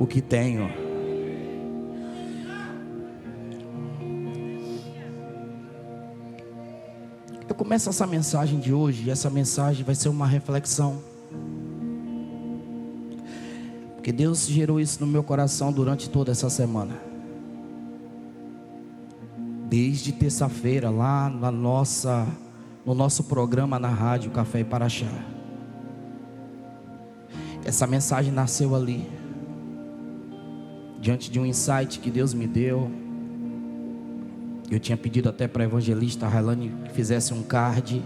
o que tenho. Eu começo essa mensagem de hoje, e essa mensagem vai ser uma reflexão, porque Deus gerou isso no meu coração durante toda essa semana. Desde terça-feira, lá no nosso programa na rádio Café e Paraxá. Essa mensagem nasceu ali, diante de um insight que Deus me deu. Eu tinha pedido até para a evangelista Railane que fizesse um card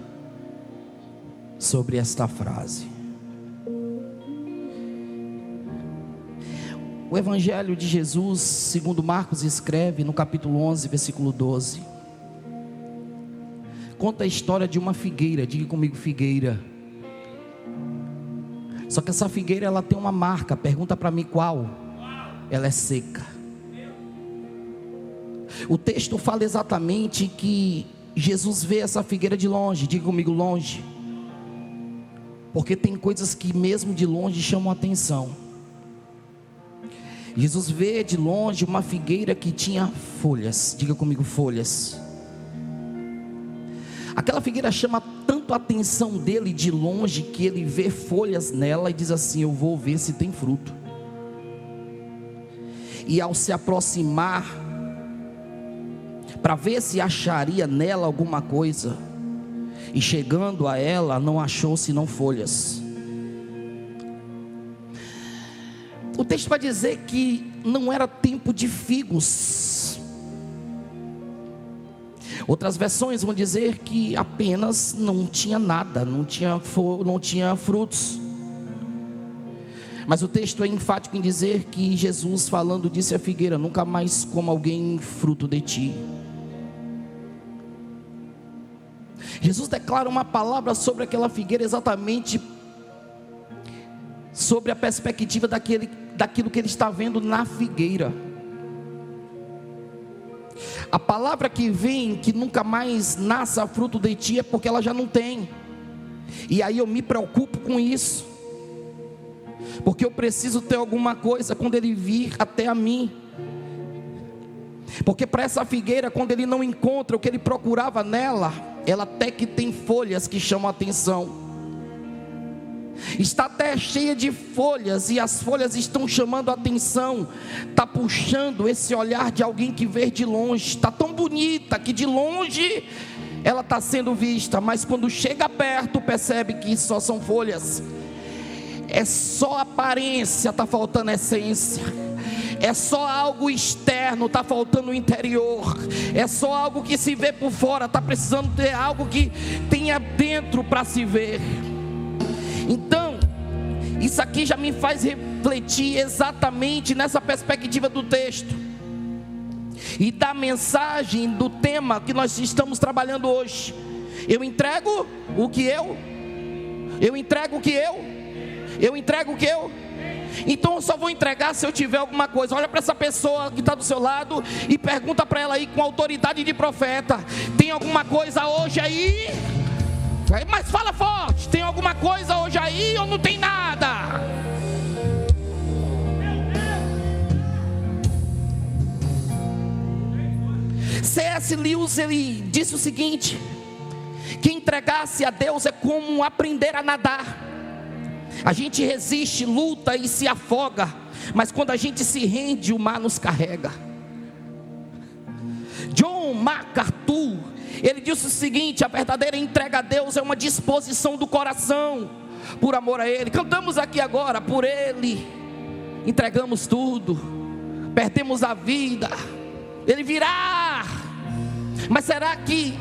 sobre esta frase. O Evangelho de Jesus, segundo Marcos escreve no capítulo 11, versículo 12, conta a história de uma figueira. Diga comigo, figueira. Só que essa figueira, ela tem uma marca. Pergunta para mim qual? Ela é seca. O texto fala exatamente que Jesus vê essa figueira de longe. Diga comigo, longe. Porque tem coisas que mesmo de longe chamam a atenção. Jesus vê de longe uma figueira que tinha folhas. Diga comigo, folhas. Aquela figueira chama tanto a atenção dele de longe, que ele vê folhas nela e diz assim: eu vou ver se tem fruto. E ao se aproximar, para ver se acharia nela alguma coisa, e chegando a ela, não achou senão folhas. O texto vai dizer que não era tempo de figos. Outras versões vão dizer que apenas não tinha nada, não tinha frutos. Mas o texto é enfático em dizer que Jesus falando disse à figueira: nunca mais coma alguém fruto de ti. Jesus declara uma palavra sobre aquela figueira, exatamente sobre a perspectiva daquilo que ele está vendo na figueira. A palavra que vem, que nunca mais nasça fruto de ti, é porque ela já não tem. E aí eu me preocupo com isso, porque eu preciso ter alguma coisa quando ele vir até a mim. Porque para essa figueira, quando ele não encontra o que ele procurava nela, ela até que tem folhas que chamam a atenção. Está até cheia de folhas, e as folhas estão chamando a atenção. Está puxando esse olhar de alguém que vê de longe. Está tão bonita que de longe ela está sendo vista, mas quando chega perto percebe que só são folhas. É só aparência, está faltando essência. É só algo externo, está faltando o interior. É só algo que se vê por fora, está precisando ter algo que tenha dentro para se ver. Então, isso aqui já me faz refletir exatamente nessa perspectiva do texto e da mensagem, do tema que nós estamos trabalhando hoje. Eu entrego o que eu entrego o que eu entrego o que eu. Então eu só vou entregar se eu tiver alguma coisa. Olha para essa pessoa que está do seu lado e pergunta para ela aí com autoridade de profeta: tem alguma coisa hoje aí? Mas fala forte, tem alguma coisa hoje aí ou não tem nada? C.S. Lewis, ele disse o seguinte: que entregar-se a Deus é como aprender a nadar. A gente resiste, luta e se afoga, mas quando a gente se rende, o mar nos carrega. John MacArthur, ele disse o seguinte: a verdadeira entrega a Deus é uma disposição do coração por amor a Ele. Cantamos aqui agora: por Ele entregamos tudo, perdemos a vida, Ele virá. Mas será que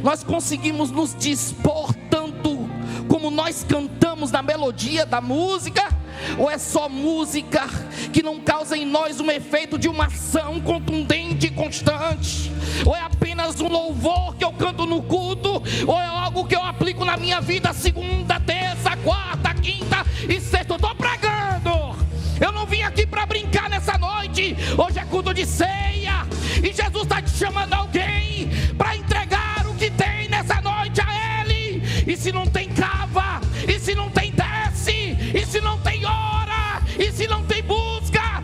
nós conseguimos nos dispor tanto como nós cantamos na melodia da música? Ou é só música que não causa em nós um efeito de uma ação contundente e constante? Ou é apenas um louvor que eu canto no culto? Ou é algo que eu aplico na minha vida segunda, terça, quarta, quinta e sexta? Eu estou pregando. Eu não vim aqui para brincar nessa noite. Hoje é culto de ceia e Jesus está te chamando alguém para entregar o que tem nessa noite a Ele. E se não tem, cava. E se não tem, desce. E se não tem, ora. E se não tem, busca.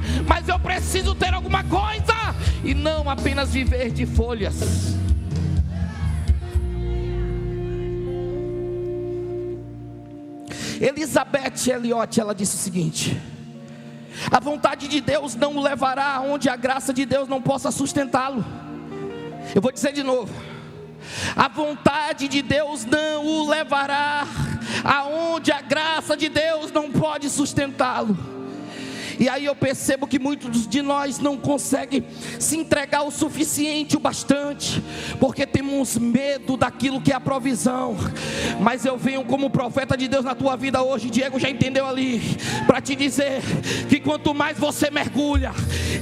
não apenas viver de folhas. Elizabeth Elliot, ela disse o seguinte: a vontade de Deus não o levará aonde a graça de Deus não possa sustentá-lo. Eu vou dizer de novo: a vontade de Deus não o levará aonde a graça de Deus não pode sustentá-lo. E aí eu percebo que muitos de nós não conseguem se entregar o suficiente, o bastante, porque temos medo daquilo que é a provisão. Mas eu venho como profeta de Deus na tua vida hoje, Diego já entendeu ali, para te dizer que quanto mais você mergulha,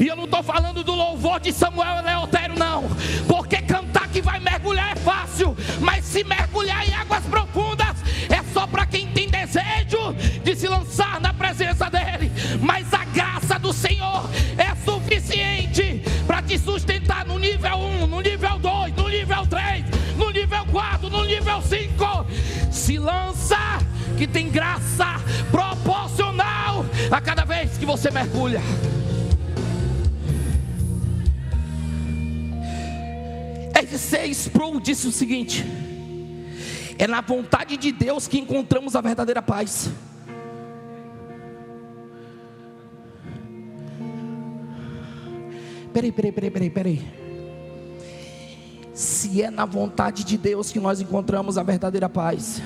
e eu não estou falando do louvor de Samuel e Leotério não, porque cantar que vai mergulhar é fácil, mas se mergulhar em águas profundas é só para quem tem desejo de se lançar na presença dele. Mas a graça do Senhor é suficiente para te sustentar no nível 1, no nível 2, no nível 3, no nível 4, no nível 5. Se lança, que tem graça proporcional a cada vez que você mergulha. R.C. Sproul disse o seguinte: é na vontade de Deus que encontramos a verdadeira paz. Peraí. Se é na vontade de Deus que nós encontramos a verdadeira paz,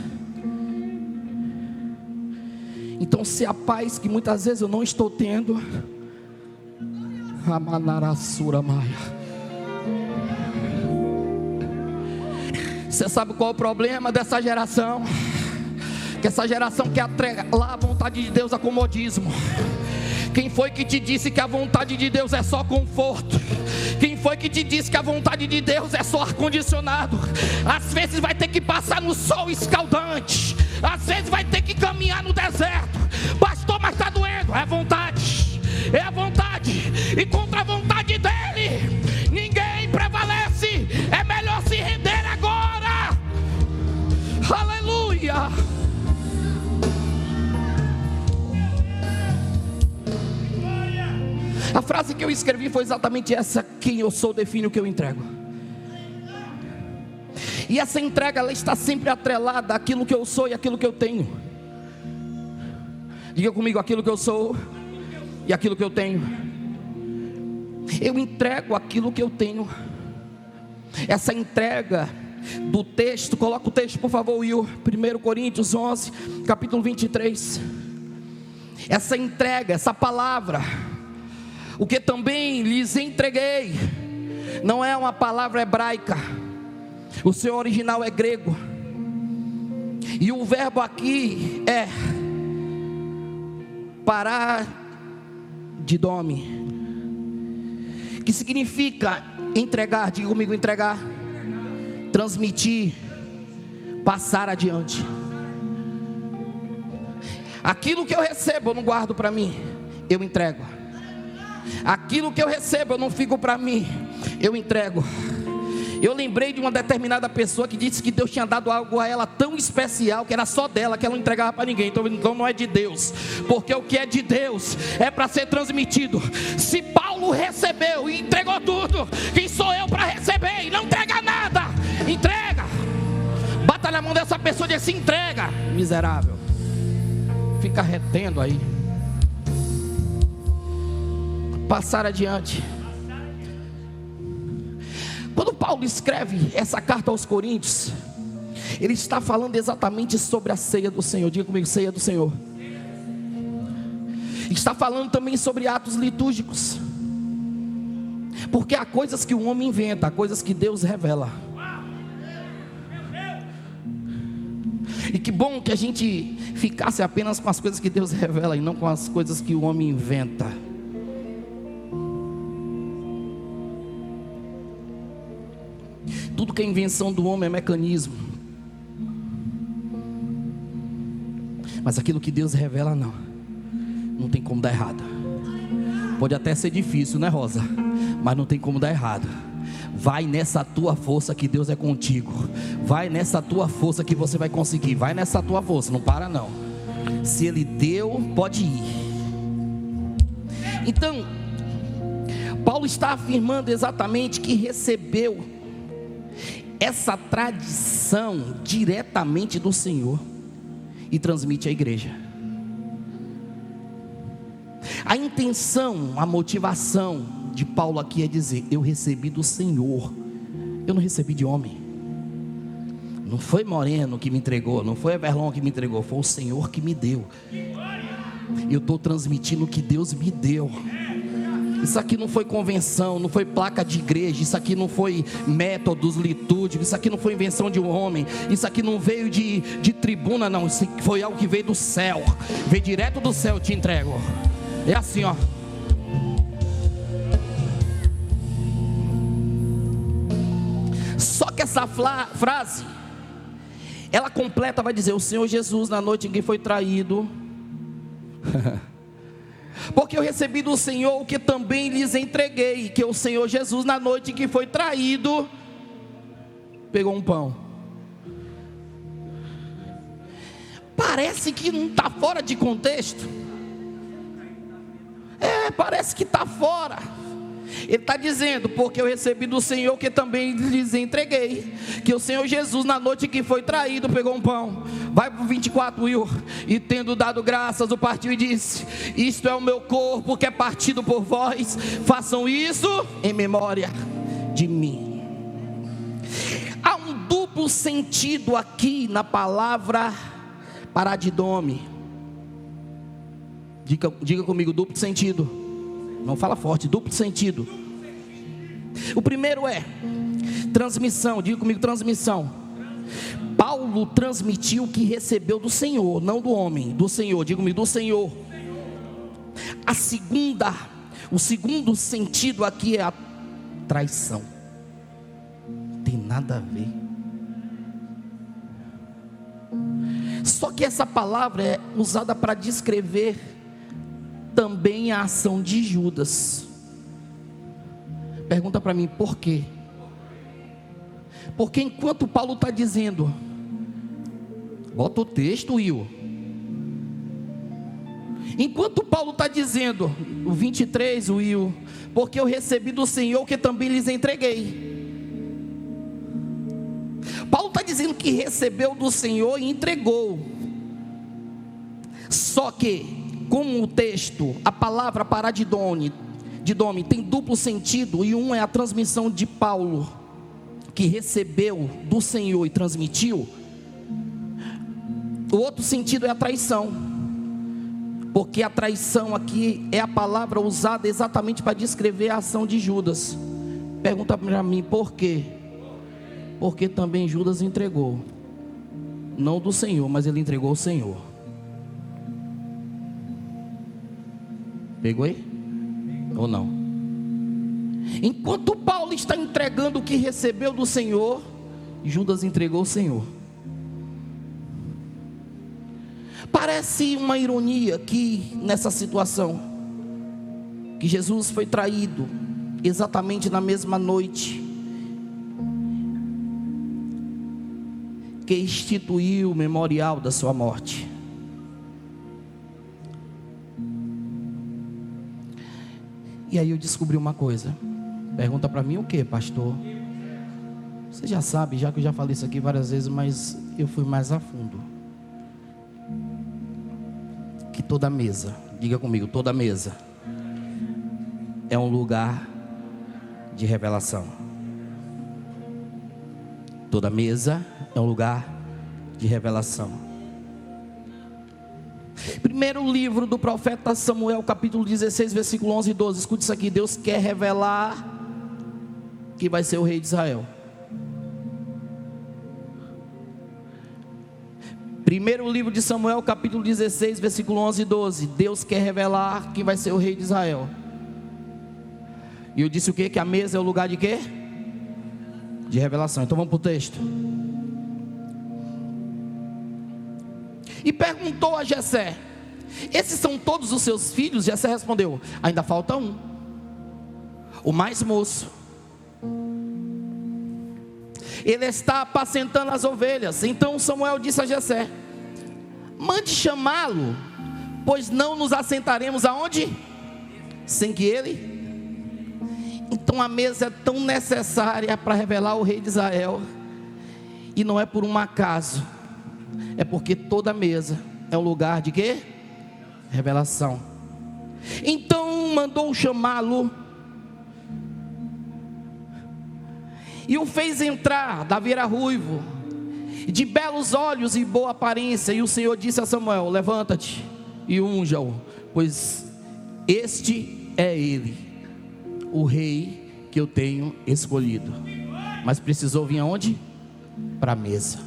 então se a paz que muitas vezes eu não estou tendo, Amanarassura Maia, você sabe qual é o problema dessa geração? Que essa geração quer atrelar a vontade de Deus a comodismo. Quem foi que te disse que a vontade de Deus é só conforto? Quem foi que te disse que a vontade de Deus é só ar-condicionado? Às vezes vai ter que passar no sol escaldante, às vezes vai ter que caminhar no deserto. Pastor, mas está doendo. É a vontade, é a vontade. E contra a vontade dele ninguém prevalece. É melhor se render agora. Aleluia. A frase que eu escrevi foi exatamente essa: quem eu sou define o que eu entrego. E essa entrega, ela está sempre atrelada àquilo que eu sou e àquilo que eu tenho. Diga comigo: aquilo que eu sou e aquilo que eu tenho. Eu entrego aquilo que eu tenho. Essa entrega do texto, coloca o texto por favor, Will, 1 Coríntios 11, capítulo 23. Essa entrega, essa palavra, o que também lhes entreguei, não é uma palavra hebraica, o seu original é grego, e o verbo aqui é paradidome, que significa entregar. Diga comigo: entregar, transmitir, passar adiante. Aquilo que eu recebo eu não guardo para mim, eu entrego. Aquilo que eu recebo eu não fico para mim, eu entrego. Eu lembrei de uma determinada pessoa que disse que Deus tinha dado algo a ela tão especial, que era só dela, que ela não entregava para ninguém. Então não é de Deus, porque o que é de Deus é para ser transmitido. Se Paulo recebeu e entregou tudo, quem sou eu para receber e não entregar nada? Entrega. Bata na mão dessa pessoa e diz: se entrega, miserável. Fica retendo aí. Passar adiante. Quando Paulo escreve essa carta aos Coríntios, ele está falando exatamente sobre a ceia do Senhor. Diga comigo: ceia do Senhor. Está falando também sobre atos litúrgicos, porque há coisas que o homem inventa, há coisas que Deus revela. E que bom que a gente ficasse apenas com as coisas que Deus revela e não com as coisas que o homem inventa. Tudo que é invenção do homem é mecanismo, mas aquilo que Deus revela não tem como dar errado. Pode até ser difícil, né, Rosa? Mas não tem como dar errado. Vai nessa tua força que Deus é contigo. Vai nessa tua força que você vai conseguir. Vai nessa tua força, não para não. Se Ele deu, pode ir. Então, Paulo está afirmando exatamente que recebeu essa tradição diretamente do Senhor e transmite à igreja. A intenção, a motivação de Paulo aqui é dizer: eu recebi do Senhor, eu não recebi de homem. Não foi Moreno que me entregou, não foi Everlon que me entregou, foi o Senhor que me deu. Eu estou transmitindo o que Deus me deu. Isso aqui não foi convenção, não foi placa de igreja, isso aqui não foi métodos litúrgicos, isso aqui não foi invenção de um homem, isso aqui não veio de tribuna, não. Isso foi algo que veio do céu, veio direto do céu, eu te entrego. É assim, ó. Só que essa frase, ela completa, vai dizer: o Senhor Jesus, na noite em que foi traído, porque eu recebi do Senhor o que também lhes entreguei, que o Senhor Jesus, na noite em que foi traído, pegou um pão. Parece que não está fora de contexto. Parece que está fora. Ele está dizendo: porque eu recebi do Senhor o que também lhes entreguei, que o Senhor Jesus, na noite em que foi traído, pegou um pão. Vai para o 24, Will. E tendo dado graças, o partiu e disse: isto é o meu corpo que é partido por vós, façam isso em memória de mim. Há um duplo sentido aqui na palavra paradidome. Diga comigo: duplo sentido. Não fala forte, duplo sentido. O primeiro é transmissão. Diga comigo: transmissão. Paulo transmitiu o que recebeu do Senhor, não do homem, do Senhor. Diga comigo: do Senhor. O segundo sentido aqui é a traição. Não tem nada a ver. Só que essa palavra é usada para descrever também a ação de Judas. Pergunta para mim: por quê? Porque enquanto Paulo está dizendo, bota o texto, Will. Enquanto Paulo está dizendo, o 23, Will, porque eu recebi do Senhor que também lhes entreguei. Paulo está dizendo que recebeu do Senhor e entregou. Só que, como o texto, a palavra paradidome tem duplo sentido, e um é a transmissão de Paulo, que recebeu do Senhor e transmitiu. O outro sentido é a traição, porque a traição aqui é a palavra usada exatamente para descrever a ação de Judas. Pergunta para mim: por quê? Porque também Judas entregou, não do Senhor, mas ele entregou o Senhor. Pegou aí? Ou não? Enquanto Paulo está entregando o que recebeu do Senhor, Judas entregou o Senhor. Parece uma ironia que nessa situação, que Jesus foi traído exatamente na mesma noite que instituiu o memorial da sua morte. E aí eu descobri uma coisa. Pergunta para mim: o que, pastor? Você já sabe, já que eu já falei isso aqui várias vezes, mas eu fui mais a fundo. Que toda mesa, diga comigo, toda mesa é um lugar de revelação. Toda mesa é um lugar de revelação. Primeiro livro do profeta Samuel, capítulo 16, versículo 11 e 12. Escute isso aqui: Deus quer revelar que vai ser o rei de Israel. Primeiro livro de Samuel, capítulo 16, versículo 11 e 12. Deus quer revelar que vai ser o rei de Israel. E eu disse o quê? Que a mesa é o lugar de quê? De revelação. Então vamos para o texto. E perguntou a Jessé: esses são todos os seus filhos? Jessé respondeu: ainda falta um, o mais moço. Ele está apacentando as ovelhas. Então Samuel disse a Jessé: mande chamá-lo, pois não nos assentaremos aonde? Sem que ele. Então a mesa é tão necessária para revelar o rei de Israel. E não é por um acaso. É porque toda mesa é um lugar de quê? Revelação. Então mandou chamá-lo e o fez entrar. Davi era ruivo, de belos olhos e boa aparência. E o Senhor disse a Samuel: levanta-te e unja-o, pois este é ele, o rei que eu tenho escolhido. Mas precisou vir aonde? Para a mesa.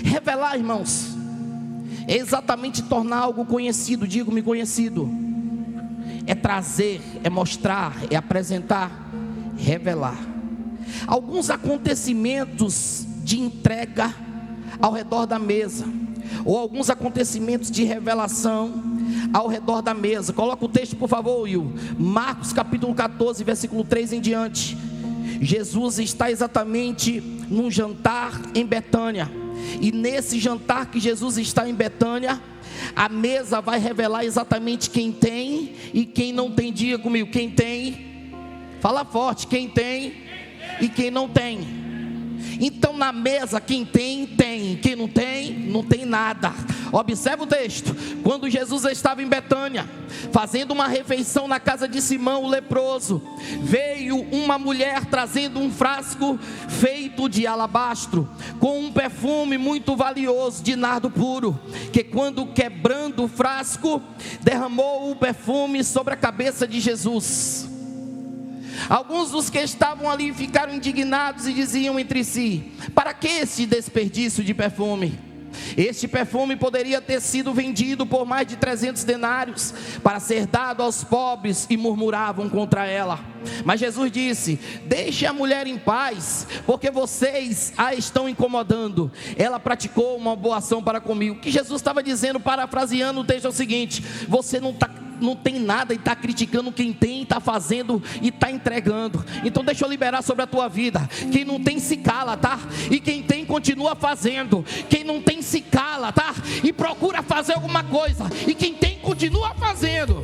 Revelar, irmãos, é exatamente tornar algo conhecido. Digo-me conhecido. É trazer, é mostrar, é apresentar, revelar. Alguns acontecimentos de entrega ao redor da mesa, ou alguns acontecimentos de revelação ao redor da mesa. Coloca o texto, por favor, Will. Marcos capítulo 14, versículo 3 em diante. Jesus está exatamente num jantar em Betânia. E nesse jantar que Jesus está em Betânia, a mesa vai revelar exatamente quem tem e quem não tem. Diga comigo, quem tem, fala forte, quem tem e quem não tem. Então na mesa, quem tem, tem, quem não tem, não tem nada. Observa o texto. Quando Jesus estava em Betânia, fazendo uma refeição na casa de Simão o leproso, veio uma mulher trazendo um frasco feito de alabastro, com um perfume muito valioso de nardo puro, que quando quebrando o frasco, derramou o perfume sobre a cabeça de Jesus. Alguns dos que estavam ali ficaram indignados e diziam entre si: para que esse desperdício de perfume? Este perfume poderia ter sido vendido por mais de 300 denários para ser dado aos pobres. E murmuravam contra ela. Mas Jesus disse: deixe a mulher em paz, porque vocês a estão incomodando. Ela praticou uma boa ação para comigo. O que Jesus estava dizendo, parafraseando o texto, é o seguinte: você não tem nada e está criticando quem tem, está fazendo e está entregando. Então deixa eu liberar sobre a tua vida. Quem não tem se cala, tá? E quem tem continua fazendo. Quem não tem se cala, tá? E procura fazer alguma coisa. E quem tem continua fazendo.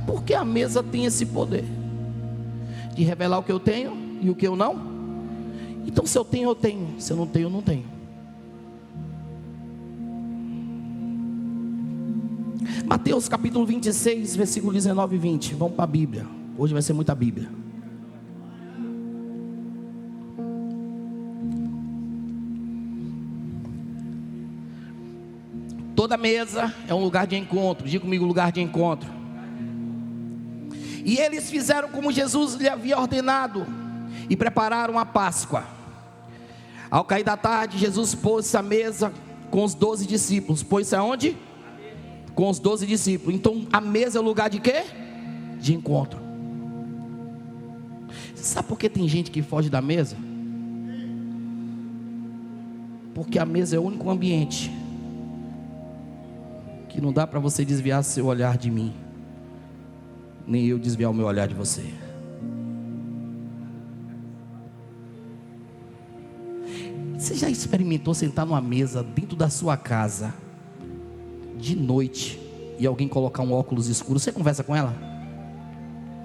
Porque a mesa tem esse poder de revelar o que eu tenho e o que eu não. Então se eu tenho, eu tenho. Se eu não tenho, eu não tenho. Mateus capítulo 26, versículo 19 e 20. Vamos para a Bíblia. Hoje vai ser muita Bíblia. Toda mesa é um lugar de encontro. Diga comigo, lugar de encontro. E eles fizeram como Jesus lhe havia ordenado e prepararam a Páscoa. Ao cair da tarde, Jesus pôs-se à mesa com os 12 discípulos. Pôs-se aonde? Com os 12 discípulos. Então a mesa é o lugar de quê? De encontro. Você sabe por que tem gente que foge da mesa? Porque a mesa é o único ambiente que não dá para você desviar seu olhar de mim, nem eu desviar o meu olhar de você. Você já experimentou sentar numa mesa dentro da sua casa de noite e alguém colocar um óculos escuro? Você conversa com ela?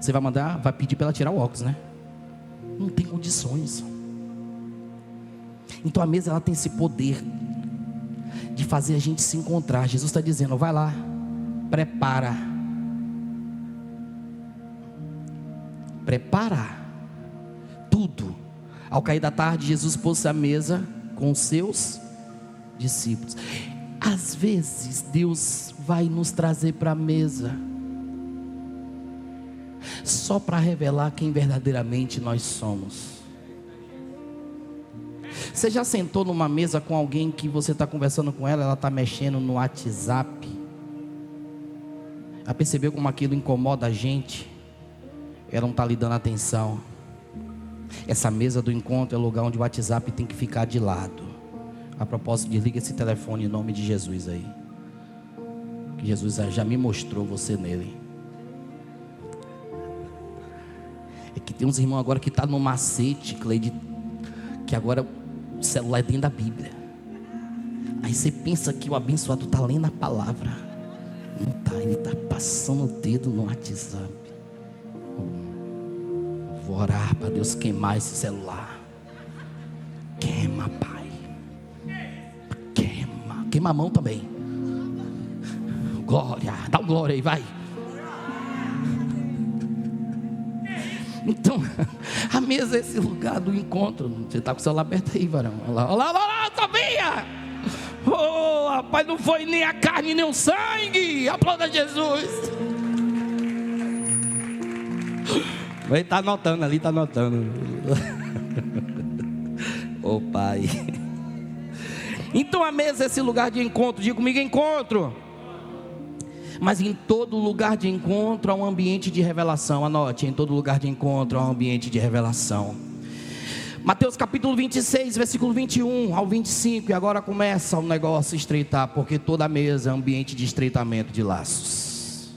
Você vai mandar, vai pedir para ela tirar o óculos, né? Não tem condições. Então a mesa, ela tem esse poder de fazer a gente se encontrar. Jesus está dizendo: vai lá, prepara tudo. Ao cair da tarde, Jesus pôs-se à mesa com os seus discípulos. Às vezes Deus vai nos trazer para a mesa só para revelar quem verdadeiramente nós somos. Você já sentou numa mesa com alguém que você está conversando com ela, ela está mexendo no WhatsApp? Já percebeu como aquilo incomoda a gente? Ela não está lhe dando atenção. Essa mesa do encontro é o lugar onde o WhatsApp tem que ficar de lado. A propósito, desliga esse telefone em nome de Jesus aí, que Jesus já me mostrou você nele. É que tem uns irmãos agora que tá no macete, Cleide, que agora o celular é dentro da Bíblia. Aí você pensa que o abençoado está lendo a palavra. Não tá, ele está passando o dedo no WhatsApp. Vou orar para Deus queimar esse celular. Queima, Pai. Queima a mão também. Glória, dá um glória aí, vai. Então, a mesa é esse lugar do encontro. Você está com o celular aberto aí, varão. Olha lá, sabia? Oh, rapaz, não foi nem a carne nem o sangue. Aplauda Jesus. Ele está anotando ali, está anotando. Oh, Pai. Então a mesa é esse lugar de encontro. Diga comigo, encontro. Mas em todo lugar de encontro há um ambiente de revelação. Anote, em todo lugar de encontro há um ambiente de revelação. Mateus capítulo 26, versículo 21 ao 25. E agora começa o negócio a estreitar, porque toda mesa é um ambiente de estreitamento de laços.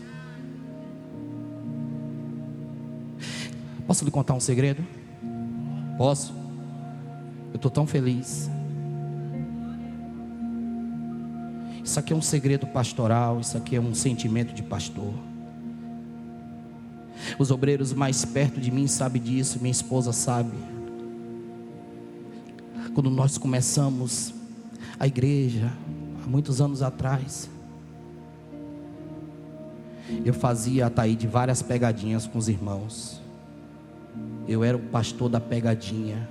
Posso lhe contar um segredo? Posso? Eu estou tão feliz. Isso aqui é um segredo pastoral, isso aqui é um sentimento de pastor. Os obreiros mais perto de mim sabem disso, minha esposa sabe. Quando nós começamos a igreja, há muitos anos atrás, eu fazia, Ataíde, várias pegadinhas com os irmãos. Eu era o pastor da pegadinha.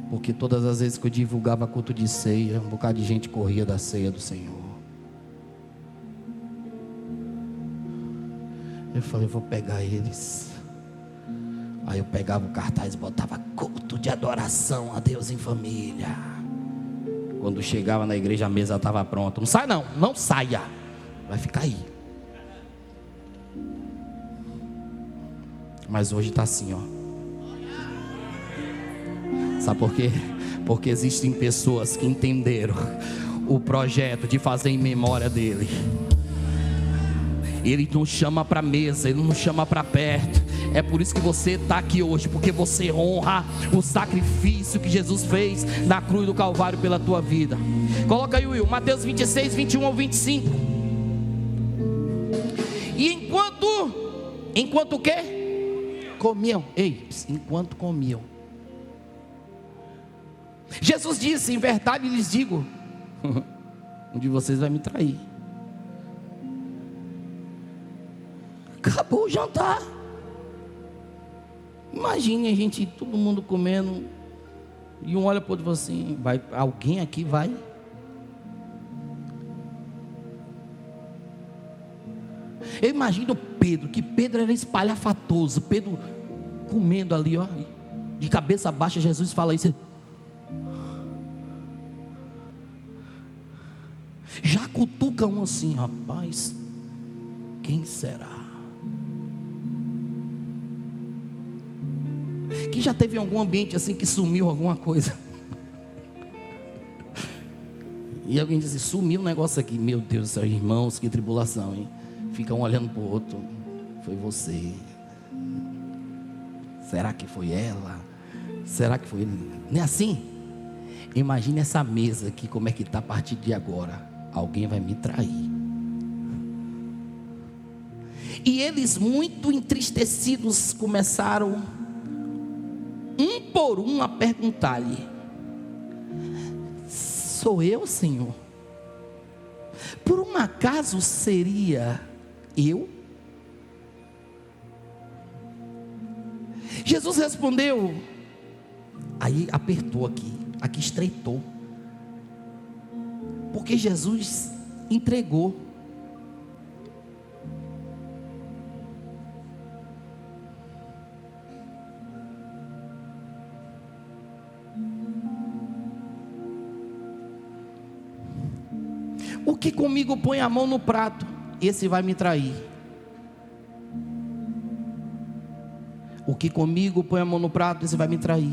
Porque todas as vezes que eu divulgava culto de ceia, um bocado de gente corria da ceia do Senhor. Eu falei, vou pegar eles. Aí eu pegava o cartaz e botava culto de adoração a Deus em família. Quando chegava na igreja, a mesa estava pronta. Não sai não, não saia. Vai ficar aí. Mas hoje está assim, ó. Sabe por quê? Porque existem pessoas que entenderam o projeto de fazer em memória dele. Ele não chama para mesa, ele não chama para perto. É por isso que você está aqui hoje, porque você honra o sacrifício que Jesus fez na cruz do Calvário pela tua vida. Coloca aí, Will, Mateus 26, 21 ao 25. E enquanto o quê? Comiam. Ei, enquanto comiam, Jesus disse, em verdade lhes digo, um de vocês vai me trair. Acabou o jantar. Imagine a gente, todo mundo comendo, e um olha para o outro e fala assim, vai, alguém aqui vai? Eu imagino Pedro, que Pedro era espalhafatoso. Pedro comendo ali, ó, de cabeça baixa. Jesus fala isso. Já cutuca um assim, rapaz, quem será? Quem já teve algum ambiente assim que sumiu alguma coisa? E alguém diz assim, sumiu um negócio aqui. Meu Deus do céu, irmãos, que tribulação, hein? Fica um olhando para o outro. Foi você. Será que foi ela? Será que foi ele? Não é assim? Imagine essa mesa aqui, como é que está a partir de agora. Alguém vai me trair. E eles, muito entristecidos, começaram um por um a perguntar-lhe: sou eu, Senhor? Por um acaso seria eu? Jesus respondeu. Aí apertou aqui estreitou. Porque Jesus entregou. O que comigo põe a mão no prato, esse vai me trair. O que comigo põe a mão no prato, esse vai me trair.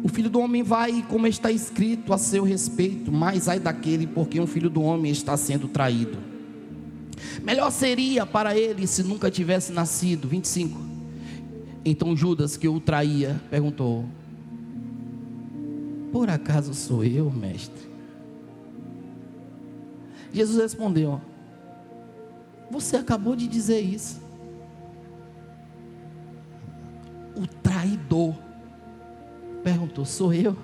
O filho do homem vai, como está escrito a seu respeito, mas ai daquele por quem o filho do homem está sendo traído. Melhor seria para ele se nunca tivesse nascido. 25. Então Judas, que o traía, perguntou: por acaso sou eu, mestre? Jesus respondeu: você acabou de dizer isso. O traidor perguntou: sou eu?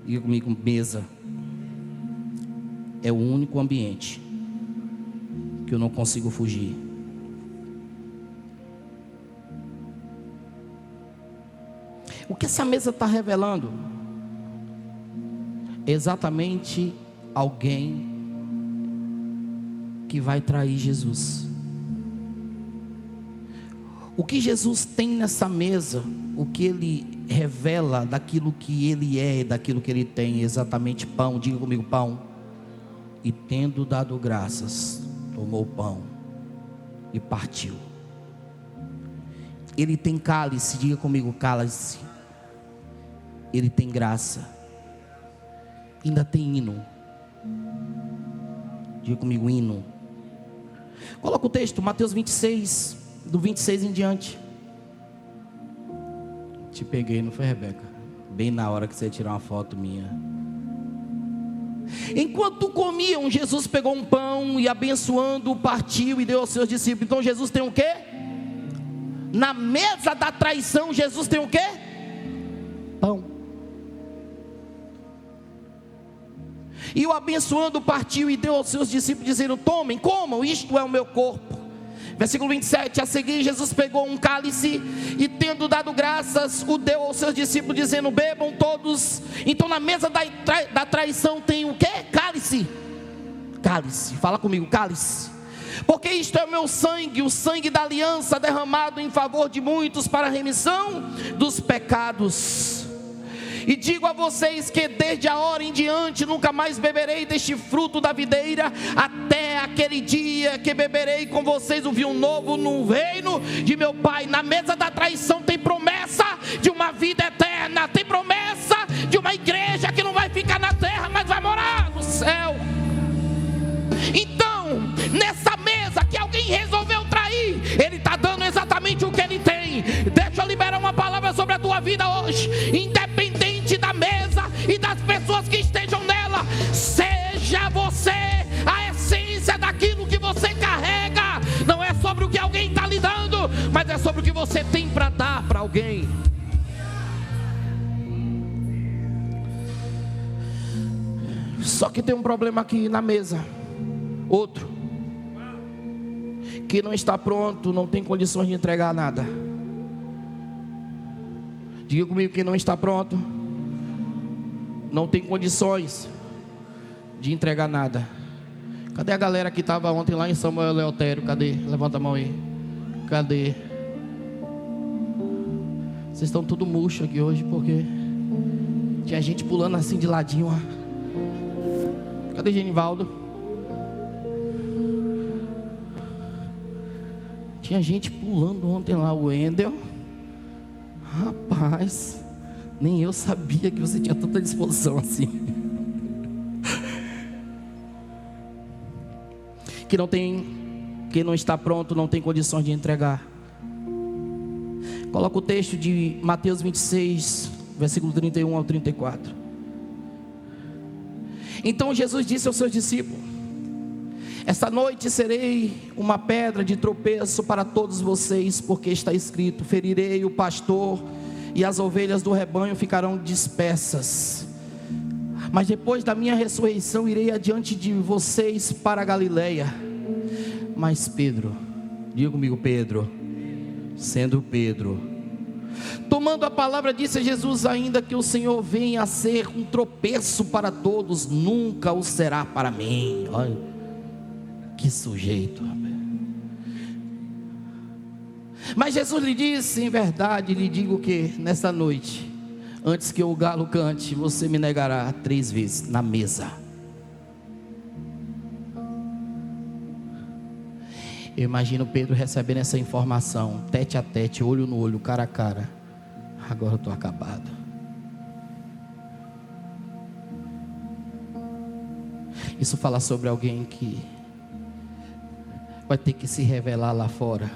Diga comigo, mesa é o único ambiente que eu não consigo fugir. O que essa mesa está revelando? É exatamente alguém que vai trair Jesus. O que Jesus tem nessa mesa, o que ele revela daquilo que ele é, daquilo que ele tem, é exatamente pão. Diga comigo, pão. E tendo dado graças, tomou o pão e partiu. Ele tem cálice, diga comigo, cálice. Ele tem graça. Ainda tem hino. Diga comigo, hino. Coloca o texto, Mateus 26, do 26 em diante. Te peguei, não foi, Rebeca? Bem na hora que você ia tirar uma foto minha. Enquanto comiam, Jesus pegou um pão e abençoando, partiu e deu aos seus discípulos. Então Jesus tem o quê? Na mesa da traição, Jesus tem o quê? Pão. E o abençoando partiu e deu aos seus discípulos, dizendo: tomem, comam, isto é o meu corpo. Versículo 27, a seguir Jesus pegou um cálice e tendo dado graças, o deu aos seus discípulos, dizendo: bebam todos. Então na mesa da traição tem o quê? Cálice. Cálice, fala comigo, cálice. Porque isto é o meu sangue, o sangue da aliança derramado em favor de muitos para a remissão dos pecados. E digo a vocês que desde a hora em diante nunca mais beberei deste fruto da videira, até aquele dia que beberei com vocês o vinho novo no reino de meu Pai. Na mesa da traição tem promessa de uma vida eterna, tem promessa de uma igreja que não vai ficar na terra, mas vai morar no céu. Então, nessa mesa que alguém resolveu trair, ele está dando exatamente o que ele tem. Deixa eu liberar uma palavra sobre a tua vida hoje. Independente da mesa e das pessoas que estejam nela, seja você a essência daquilo que você carrega. Não é sobre o que alguém está lhe dando, mas é sobre o que você tem para dar para alguém. Só que tem um problema aqui na mesa. Outro que não está pronto, não tem condições de entregar nada. Diga comigo, que não está pronto, não tem condições de entregar nada. Cadê a galera que estava ontem lá em Samuel Leotério? Cadê? Levanta a mão aí. Cadê? Vocês estão tudo murcho aqui hoje, porque tinha gente pulando assim de ladinho, ó. Cadê Genivaldo? Tinha gente pulando ontem lá, o Wendel. Rapaz, nem eu sabia que você tinha tanta disposição assim. Que não está pronto, não tem condições de entregar. Coloca o texto de Mateus 26, versículo 31 ao 34. Então Jesus disse aos seus discípulos: esta noite serei uma pedra de tropeço para todos vocês, porque está escrito: ferirei o pastor e as ovelhas do rebanho ficarão dispersas. Mas depois da minha ressurreição irei adiante de vocês para a Galileia. Mas Pedro, diga comigo, Pedro, sendo Pedro, tomando a palavra, disse a Jesus: ainda que o Senhor venha a ser um tropeço para todos, nunca o será para mim. Olha que sujeito, rapaz. Mas Jesus lhe disse: em verdade lhe digo que nessa noite, antes que o galo cante, você me negará 3 vezes na mesa. Eu imagino Pedro recebendo essa informação, tete a tete, olho no olho, cara a cara. Agora eu estou acabado. Isso fala sobre alguém que vai ter que se revelar lá fora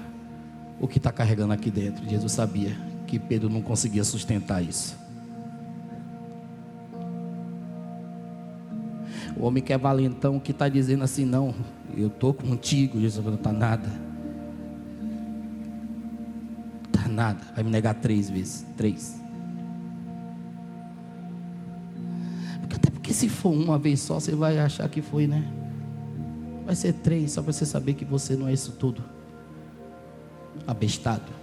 o que está carregando aqui dentro. Jesus sabia que Pedro não conseguia sustentar isso. O homem que é valentão, que está dizendo assim: não, eu estou contigo. Jesus falou: está nada. Está nada. Vai me negar 3 vezes. 3. Até porque se for uma vez só, você vai achar que foi, né? Vai ser 3, só para você saber que você não é isso tudo. Abestado.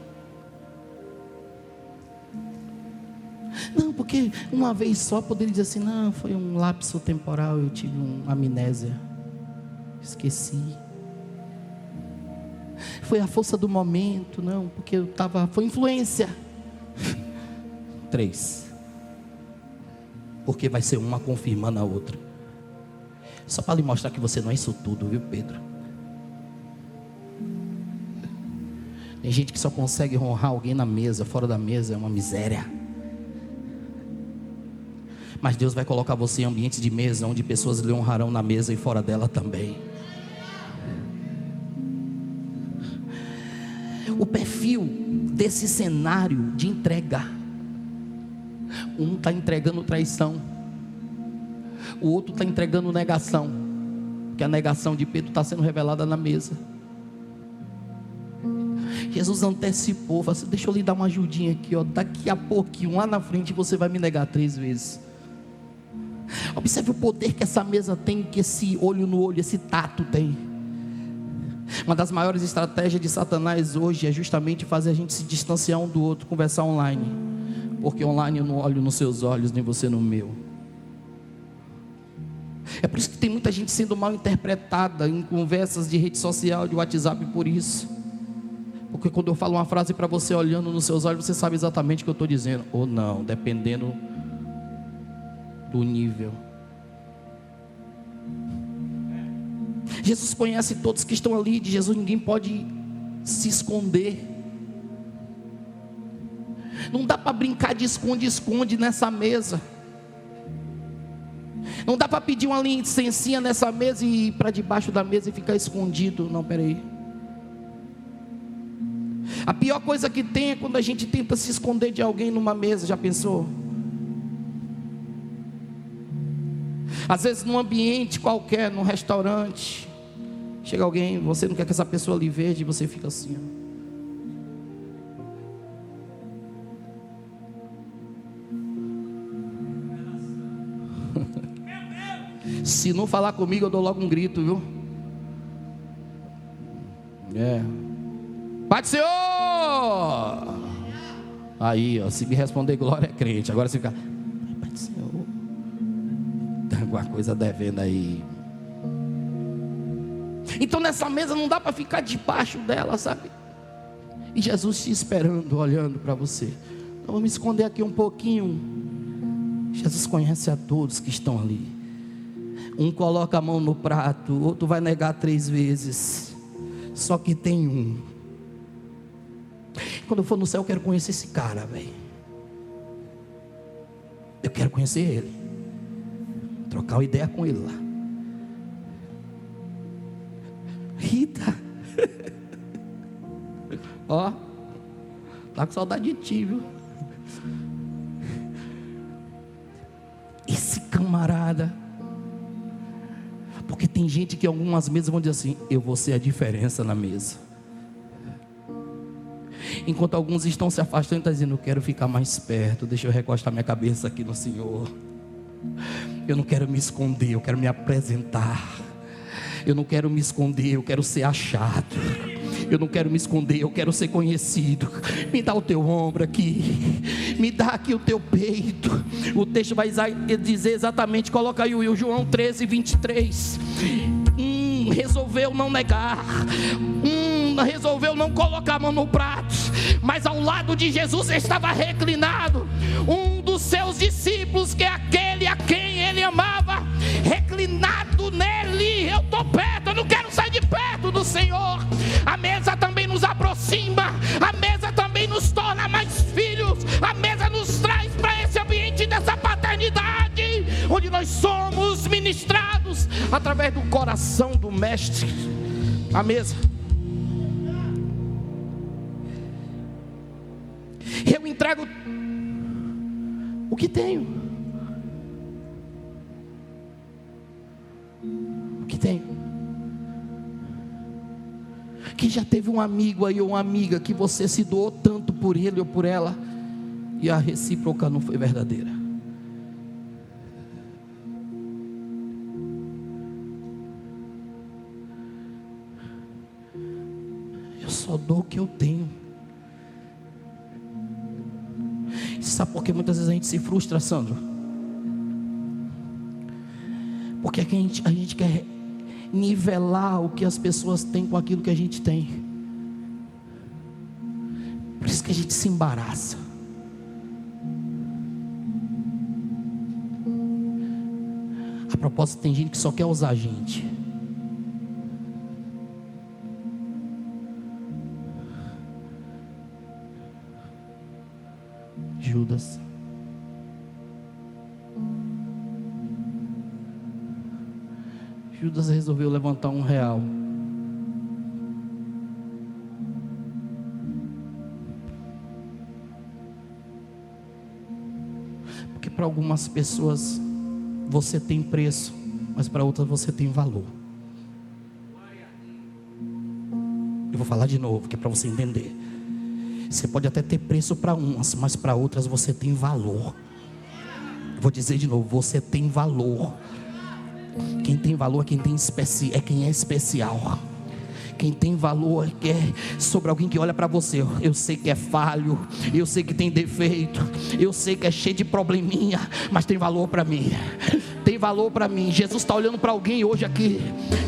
Não, porque uma vez só poderia dizer assim: não, foi um lapso temporal, eu tive uma amnésia, esqueci. Foi a força do momento, não, porque eu estava, foi influência. 3. Porque vai ser uma confirmando a outra. Só para lhe mostrar que você não é isso tudo, viu, Pedro? Tem gente que só consegue honrar alguém na mesa, fora da mesa é uma miséria. Mas Deus vai colocar você em ambientes de mesa, onde pessoas lhe honrarão na mesa e fora dela também. O perfil desse cenário de entrega: um está entregando traição, o outro está entregando negação, porque a negação de Pedro está sendo revelada na mesa. Jesus antecipou, falou assim: deixa eu lhe dar uma ajudinha aqui, ó. Daqui a pouquinho, lá na frente, você vai me negar 3 vezes. Observe o poder que essa mesa tem, que esse olho no olho, esse tato tem. Uma das maiores estratégias de Satanás hoje é justamente fazer a gente se distanciar um do outro, conversar online. Porque online eu não olho nos seus olhos, nem você no meu. É por isso que tem muita gente sendo mal interpretada em conversas de rede social, de WhatsApp, por isso. Porque quando eu falo uma frase para você olhando nos seus olhos, você sabe exatamente o que eu estou dizendo. Ou não, dependendo do nível. Jesus conhece todos que estão ali. De Jesus ninguém pode se esconder. Não dá para brincar de esconde-esconde nessa mesa. Não dá para pedir uma licencinha nessa mesa e ir para debaixo da mesa e ficar escondido. Não, peraí. A pior coisa que tem é quando a gente tenta se esconder de alguém numa mesa. Já pensou? Às vezes num ambiente qualquer, num restaurante, chega alguém, você não quer que essa pessoa lhe veja e você fica assim, ó. Se não falar comigo, eu dou logo um grito, viu? Pai do Senhor! Aí, ó, se me responder glória é crente. Agora se ficar: Pai do Senhor, tem alguma coisa devendo aí. Então nessa mesa não dá para ficar debaixo dela, sabe? E Jesus te esperando, olhando para você. Então, vou me esconder aqui um pouquinho. Jesus conhece a todos que estão ali. Um coloca a mão no prato, o outro vai negar 3 vezes. Só que tem um. Quando eu for no céu, eu quero conhecer esse cara, velho. Eu quero conhecer ele. Trocar uma ideia com ele lá. Rita. Ó, tá com saudade de ti, viu? Esse camarada. Porque tem gente que em algumas mesas vão dizer assim: eu vou ser a diferença na mesa. Enquanto alguns estão se afastando e estão dizendo: eu quero ficar mais perto, deixa eu recostar minha cabeça aqui no Senhor. Eu não quero me esconder, eu quero me apresentar. Eu não quero me esconder, eu quero ser achado. Eu não quero me esconder, eu quero ser conhecido. Me dá o teu ombro aqui, me dá aqui o teu peito. O texto vai dizer exatamente, coloca aí o João 13, 23. Resolveu não negar, resolveu não colocar a mão no prato, mas ao lado de Jesus estava reclinado um dos seus discípulos, que é aquele a quem ele amava, reclinado nele. Eu estou perto, eu não quero sair de perto do Senhor. A mesa também nos aproxima, a mesa também nos torna mais filhos, a mesa nos traz para esse ambiente dessa paternidade, onde nós somos ministrados através do coração do Mestre. A mesa. Eu entrego o que tenho. que tenho. Quem já teve um amigo aí ou uma amiga que você se doou tanto por ele ou por ela e a recíproca não foi verdadeira? Eu só dou o que eu tenho. Sabe por que muitas vezes a gente se frustra, Sandro? Porque a gente quer nivelar o que as pessoas têm com aquilo que a gente tem. Por isso que a gente se embaraça. A propósito, tem gente que só quer usar a gente. Judas. Judas resolveu levantar R$1. Porque para algumas pessoas você tem preço, mas para outras você tem valor. Eu vou falar de novo, que é para você entender. Você pode até ter preço para umas, mas para outras você tem valor. Vou dizer de novo, você tem valor. Quem tem valor é quem é especial. Quem tem valor é sobre alguém que olha para você. Eu sei que é falho, eu sei que tem defeito, eu sei que é cheio de probleminha, mas tem valor para mim. Tem valor para mim. Jesus está olhando para alguém hoje aqui,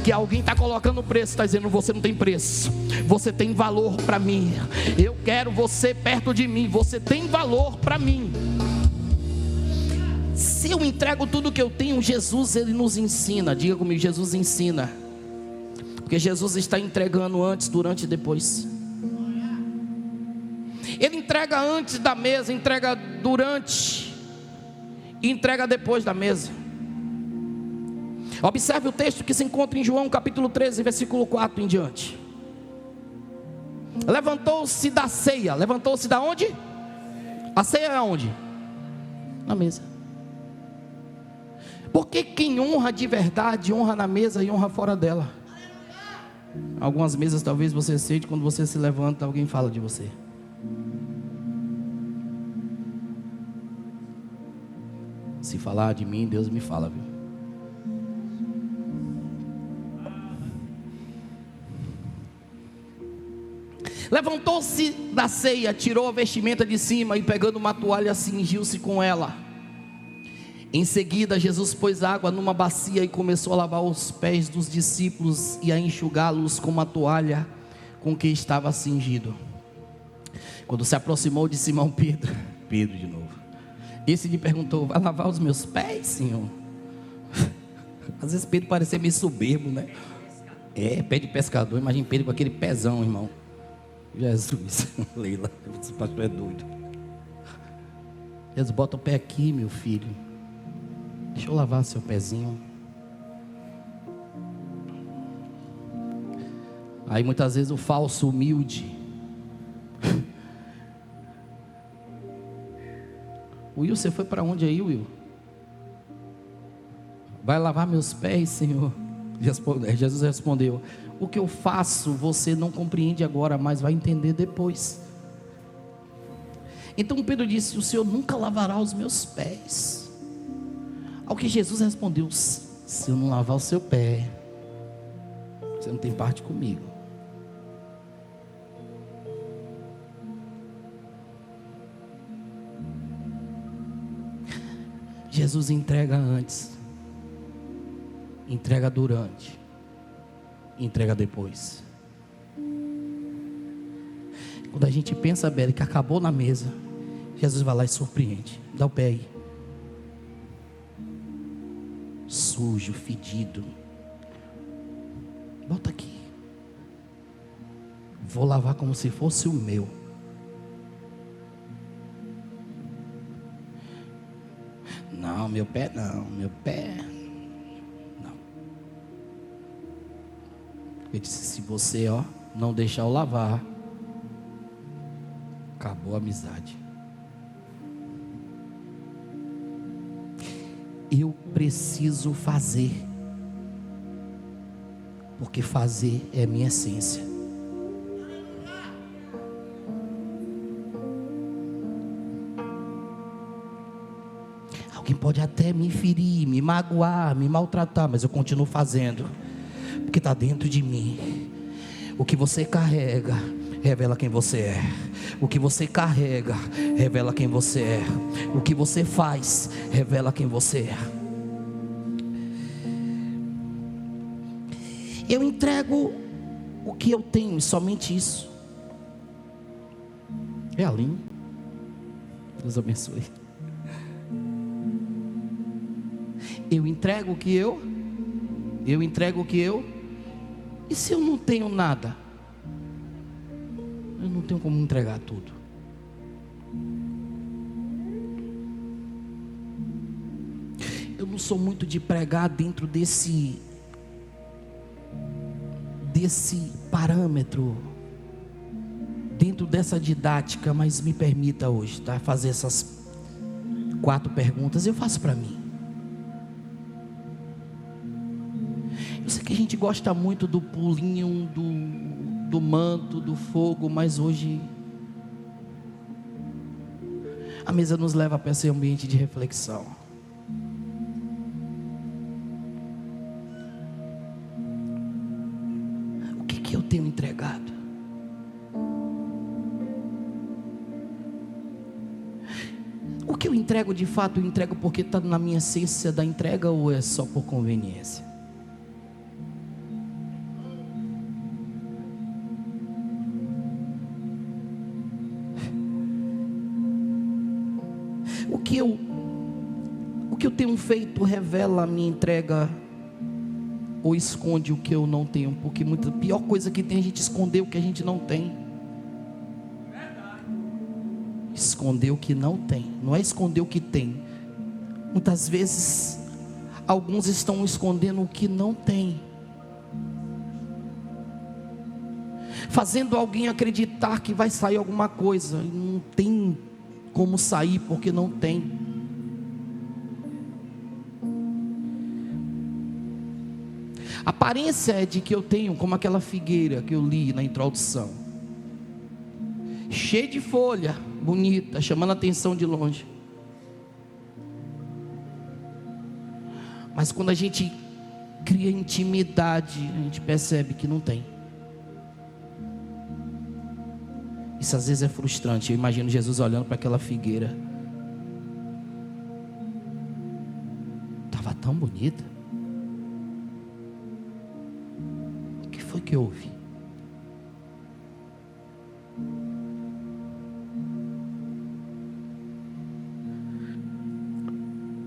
que alguém está colocando preço, está dizendo: você não tem preço, você tem valor para mim. Eu quero você perto de mim, você tem valor para mim. Se eu entrego tudo que eu tenho, Jesus, Ele nos ensina. Diga comigo, Jesus ensina. Porque Jesus está entregando antes, durante e depois. Ele entrega antes da mesa, entrega durante e entrega depois da mesa. Observe o texto que se encontra em João capítulo 13, versículo 4 em diante. Levantou-se da ceia. Levantou-se da onde? A ceia é onde? Na mesa. Porque quem honra de verdade, honra na mesa e honra fora dela. Algumas mesas talvez você sente, quando você se levanta, alguém fala de você. Se falar de mim, Deus me fala, viu? Levantou-se da ceia, tirou a vestimenta de cima e pegando uma toalha cingiu-se com ela. Em seguida, Jesus pôs água numa bacia e começou a lavar os pés dos discípulos e a enxugá-los com uma toalha com que estava cingido. Quando se aproximou de Simão Pedro de novo, esse lhe perguntou: vai lavar os meus pés, Senhor? Às vezes Pedro parecia meio soberbo, né? Pé de pescador. Imagina Pedro com aquele pezão, irmão. Jesus, Leila, esse pastor é doido. Jesus, bota o pé aqui, meu filho. Deixa eu lavar seu pezinho. Aí muitas vezes o falso humilde. Will, você foi para onde aí, Will? Vai lavar meus pés, Senhor? Jesus respondeu: o que eu faço você não compreende agora, mas vai entender depois. Então Pedro disse: o Senhor nunca lavará os meus pés. Ao que Jesus respondeu: se eu não lavar o seu pé, você não tem parte comigo. Jesus entrega antes, entrega durante, entrega depois. Quando a gente pensa, Bela, que acabou na mesa, Jesus vai lá e surpreende. Dá o pé aí. Sujo, fedido. Bota aqui. Vou lavar como se fosse o meu. Não, meu pé não. Meu pé não. Ele disse: se você não deixar eu lavar, acabou a amizade. Eu preciso fazer. porque fazer é minha essência. Alguém pode até me ferir, me magoar, me maltratar, mas eu continuo fazendo, porque está dentro de mim. O que você carrega revela quem você é. O que você carrega revela quem você é. O que você faz revela quem você é. Eu entrego o que eu tenho, e somente isso. É a Aline. Deus abençoe. Eu entrego o que eu entrego o que eu. E se eu não tenho nada? Eu não tenho como entregar tudo. Eu não sou muito de pregar dentro desse parâmetro, dentro dessa didática, mas me permita hoje, tá? Fazer essas 4 perguntas. Eu faço para mim. Eu sei que a gente gosta muito do pulinho, do manto, do fogo, mas hoje a mesa nos leva para esse ambiente de reflexão. O que eu tenho entregado? O que eu entrego de fato, eu entrego porque está na minha essência da entrega, ou é só por conveniência? O que eu tenho feito revela a minha entrega, ou esconde o que eu não tenho? Porque a pior coisa que tem é a gente esconder o que a gente não tem. Esconder o que não tem, não é esconder o que tem. Muitas vezes alguns estão escondendo o que não tem, fazendo alguém acreditar que vai sair alguma coisa, e não tem como sair porque não tem. A aparência é de que eu tenho, como aquela figueira que eu li na introdução, cheia de folha, bonita, chamando a atenção de longe. Mas quando a gente cria intimidade, a gente percebe que não tem. Isso às vezes é frustrante. Eu imagino Jesus olhando para aquela figueira. Estava tão bonita. O que foi que eu ouvi?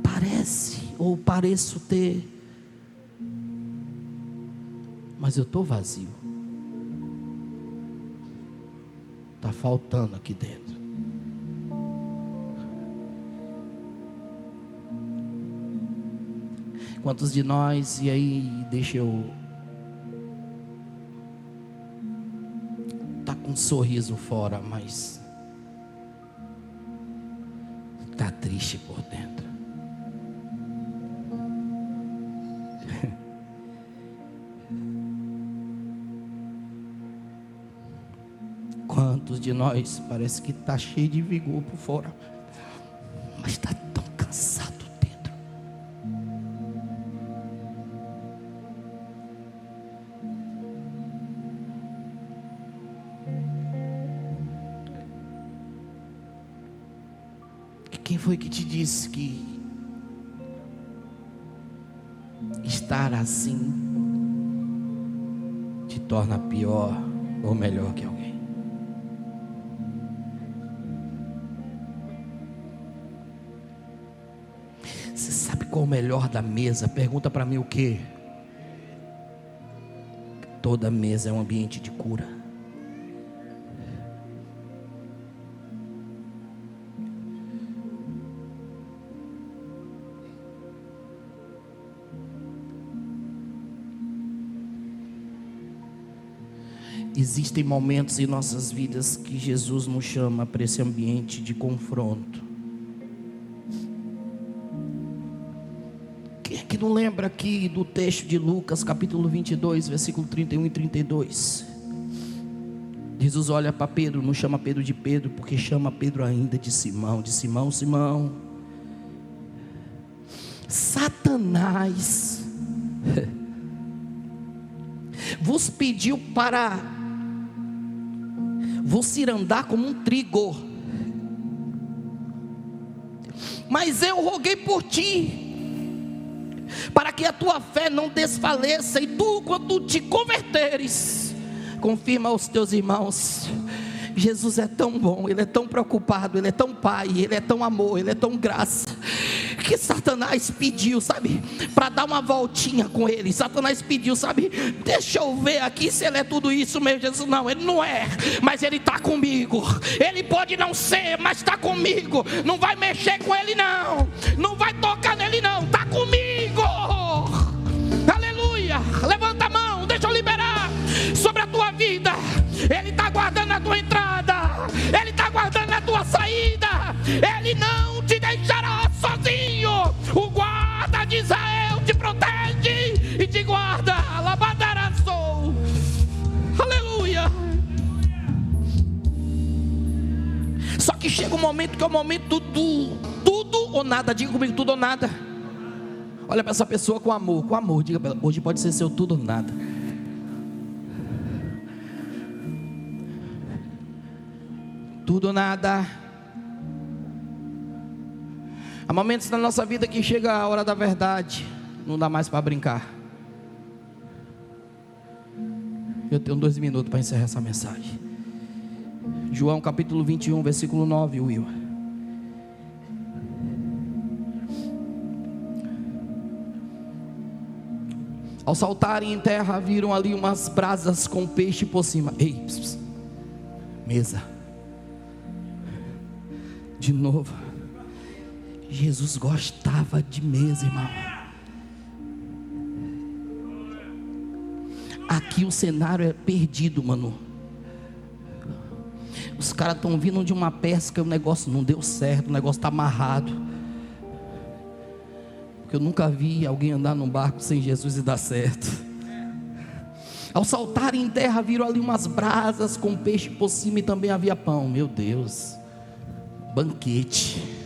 Parece, ou pareço ter, mas eu estou vazio. Está faltando aqui dentro. Quantos de nós, e aí deixa eu, tá com um sorriso fora, mas tá triste por dentro. Quantos de nós parece que está cheio de vigor por fora, mas está tão cansado dentro? E quem foi que te disse que estar assim te torna pior ou melhor que alguém? Qual o melhor da mesa? Pergunta para mim o quê? Toda mesa é um ambiente de cura. Existem momentos em nossas vidas que Jesus nos chama para esse ambiente de confronto. Quem é que não lembra aqui do texto de Lucas, capítulo 22, versículo 31 e 32? Jesus olha para Pedro, não chama Pedro de Pedro, porque chama Pedro ainda de Simão, Simão. Satanás vos pediu para vos ir andar como um trigo, mas eu roguei por ti, para que a tua fé não desfaleça, e tu, quando te converteres, confirma aos teus irmãos. Jesus é tão bom, Ele é tão preocupado, Ele é tão pai, Ele é tão amor, Ele é tão graça, que Satanás pediu, sabe, para dar uma voltinha com Ele. Satanás pediu, sabe, deixa eu ver aqui se Ele é tudo isso mesmo. Jesus, não, Ele não é, mas Ele está comigo. Ele pode não ser, mas está comigo. Não vai mexer com Ele não, não vai tocar nele não, está comigo. Aleluia, levanta a mão, deixa eu liberar sobre a tua vida. Ele está guardando a tua entrada, Ele está guardando a tua saída, Ele não te deixará sozinho. O guarda de Israel te protege e te guarda. Alabadaraçou. Aleluia. Só que chega um momento que é o momento do tudo ou nada. Diga comigo, tudo ou nada. Olha para essa pessoa com amor, diga para ela, hoje pode ser seu tudo ou nada. Tudo ou nada. Há momentos na nossa vida que chega a hora da verdade, não dá mais para brincar. Eu tenho 2 minutos para encerrar essa mensagem. João capítulo 21, versículo 9, Will. Ao saltarem em terra, viram ali umas brasas com peixe por cima. Ei, mesa. De novo. Jesus gostava de mesa, irmão. Aqui o cenário é perdido, mano. Os caras estão vindo de uma pesca, o negócio não deu certo, o negócio está amarrado. Porque eu nunca vi alguém andar num barco sem Jesus e dar certo. Ao saltarem em terra, viram ali umas brasas com peixe por cima e também havia pão. Meu Deus, banquete.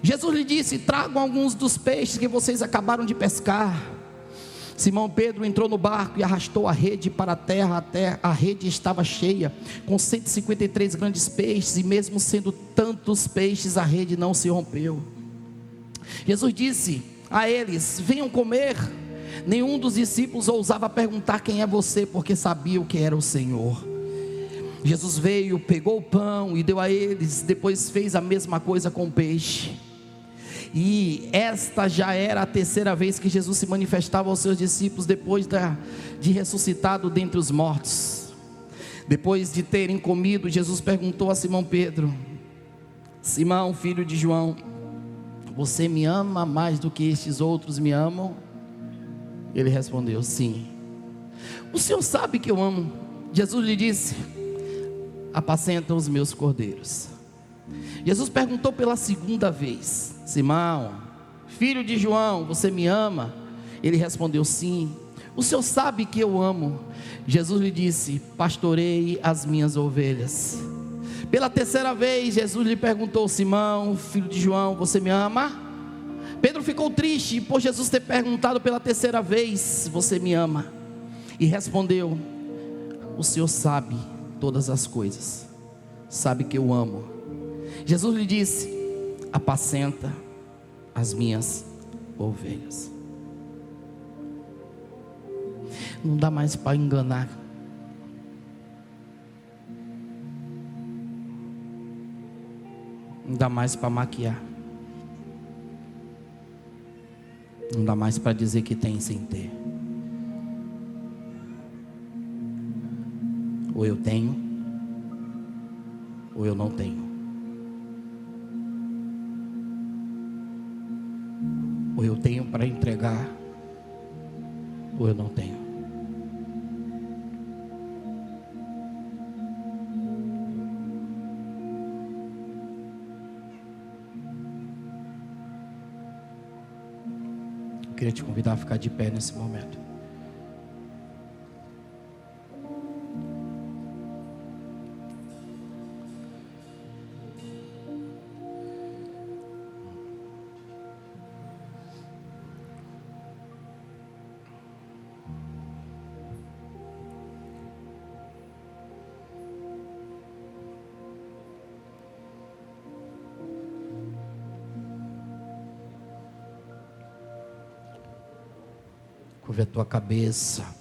Jesus lhe disse: tragam alguns dos peixes que vocês acabaram de pescar. Simão Pedro entrou no barco e arrastou a rede para a terra. A rede estava cheia, com 153 grandes peixes, e mesmo sendo tantos peixes, a rede não se rompeu. Jesus disse a eles: venham comer. Nenhum dos discípulos ousava perguntar: quem é você? Porque sabia o que era o Senhor. Jesus veio, pegou o pão e deu a eles. Depois fez a mesma coisa com o peixe. E esta já era a 3ª vez que Jesus se manifestava aos seus discípulos, depois de ressuscitado dentre os mortos. Depois de terem comido, Jesus perguntou a Simão Pedro: Simão, filho de João, você me ama mais do que estes outros me amam? Ele respondeu: sim. O Senhor sabe que eu amo. Jesus lhe disse: apacenta os meus cordeiros. Jesus perguntou pela 2ª vez: Simão, filho de João, você me ama? Ele respondeu: sim. O Senhor sabe que eu amo. Jesus lhe disse: pastorei as minhas ovelhas. Pela 3ª vez, Jesus lhe perguntou: Simão, filho de João, você me ama? Pedro ficou triste por Jesus ter perguntado pela 3ª vez: você me ama? E respondeu: o Senhor sabe todas as coisas, sabe que eu amo. Jesus lhe disse: apacenta as minhas ovelhas. Não dá mais para enganar. Não dá mais para maquiar. Não dá mais para dizer que tem sem ter. Ou eu tenho, ou eu não tenho. Ou eu tenho para entregar, ou eu não tenho. Queria te convidar a ficar de pé nesse momento. Curva a tua cabeça.